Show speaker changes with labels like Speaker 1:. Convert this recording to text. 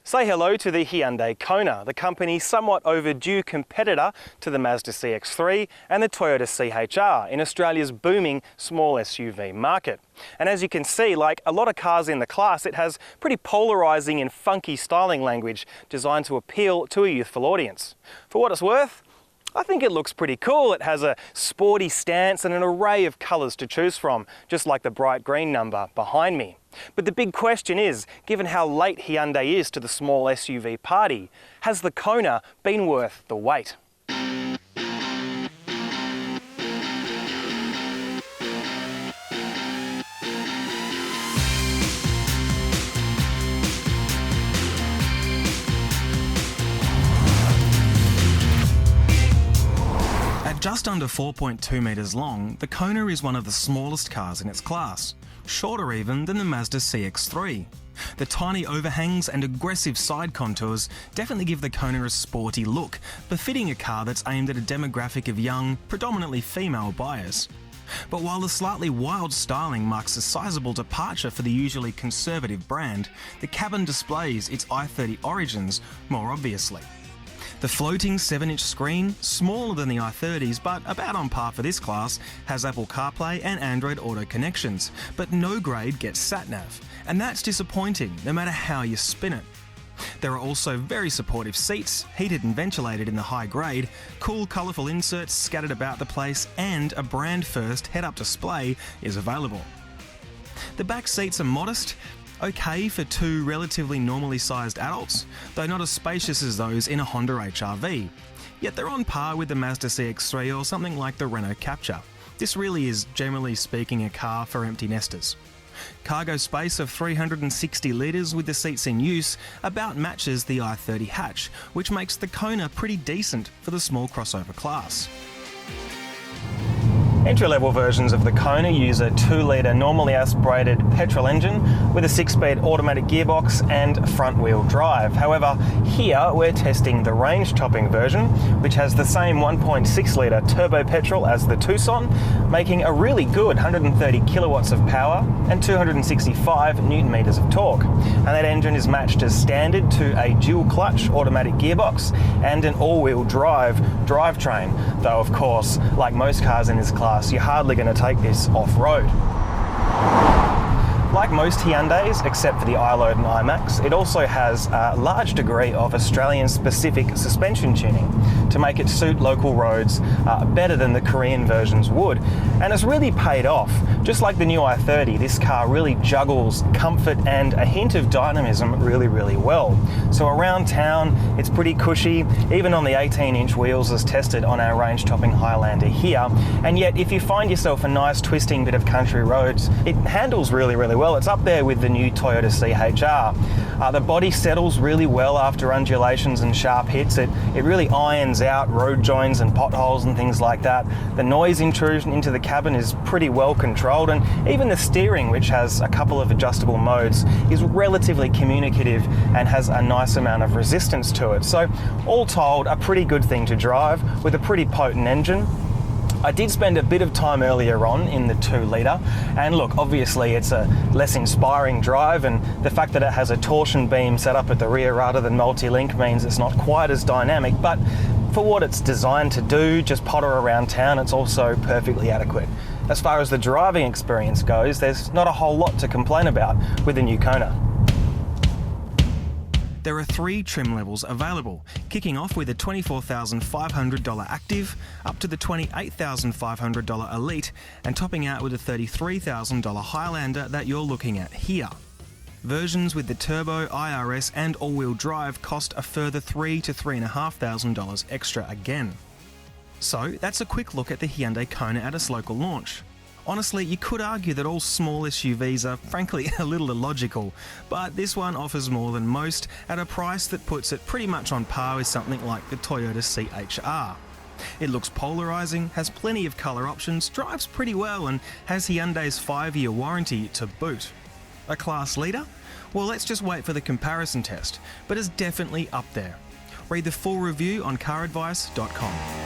Speaker 1: Say hello to the Hyundai Kona, the company's somewhat overdue competitor to the Mazda CX-3 and the Toyota CHR in Australia's booming small SUV market. And as you can see, like a lot of cars in the class, it has pretty polarising and funky styling language designed to appeal to a youthful audience. For what it's worth, I think it looks pretty cool. It has a sporty stance and an array of colours to choose from, just like the bright green number behind me. But the big question is, given how late Hyundai is to the small SUV party, has the Kona been worth the wait? Just under 4.2 metres long, the Kona is one of the smallest cars in its class, shorter even than the Mazda CX-3. The tiny overhangs and aggressive side contours definitely give the Kona a sporty look, befitting a car that's aimed at a demographic of young, predominantly female buyers. But while the slightly wild styling marks a sizable departure for the usually conservative brand, the cabin displays its i30 origins more obviously. The floating 7-inch screen, smaller than the i30s but about on par for this class, has Apple CarPlay and Android Auto connections, but no grade gets sat-nav, and that's disappointing no matter how you spin it. There are also very supportive seats, heated and ventilated in the high grade, cool colourful inserts scattered about the place, and a brand-first head-up display is available. The back seats are modest, okay for two relatively normally sized adults, though not as spacious as those in a Honda HR-V. Yet they're on par with the Mazda CX-3 or something like the Renault Captur. This really is, generally speaking, a car for empty nesters. Cargo space of 360 litres with the seats in use about matches the i30 hatch, which makes the Kona pretty decent for the small crossover class. Entry-level versions of the Kona use a 2-litre normally aspirated petrol engine with a 6-speed automatic gearbox and front-wheel drive. However, here we're testing the range-topping version, which has the same 1.6-litre turbo petrol as the Tucson, making a really good 130 kilowatts of power and 265 newton-meters of torque. And that engine is matched as standard to a dual-clutch automatic gearbox and an all-wheel drive drivetrain, though of course, like most cars in this class, you're hardly going to take this off-road. Like most Hyundais, except for the iLoad and iMAX, it also has a large degree of Australian-specific suspension tuning to make it suit local roads better than the Korean versions would. And it's really paid off. Just like the new i30, this car really juggles comfort and a hint of dynamism really, really well. So around town, it's pretty cushy, even on the 18-inch wheels as tested on our range-topping Highlander here. And yet, if you find yourself a nice twisting bit of country roads, it handles really, really well. It's up there with the new Toyota CHR. The body settles really well after undulations and sharp hits. It really irons out road joins and potholes and things like that. The noise intrusion into the cabin is pretty well controlled, and even the steering, which has a couple of adjustable modes, is relatively communicative and has a nice amount of resistance to it. So all told, a pretty good thing to drive with a pretty potent engine. I did spend a bit of time earlier on in the 2-litre, and look, obviously it's a less inspiring drive, and the fact that it has a torsion beam set up at the rear rather than multi-link means it's not quite as dynamic, but for what it's designed to do, just potter around town, it's also perfectly adequate. As far as the driving experience goes, there's not a whole lot to complain about with the new Kona. There are 3 trim levels available, kicking off with a $24,500 Active, up to the $28,500 Elite, and topping out with a $33,000 Highlander that you're looking at here. Versions with the Turbo, IRS and all-wheel drive cost a further $3,000 to $3,500 extra again. So that's a quick look at the Hyundai Kona at its local launch. Honestly, you could argue that all small SUVs are frankly a little illogical, but this one offers more than most at a price that puts it pretty much on par with something like the Toyota CHR. It looks polarising, has plenty of colour options, drives pretty well, and has Hyundai's 5-year warranty to boot. A class leader? Well, let's just wait for the comparison test, but it's definitely up there. Read the full review on caradvice.com.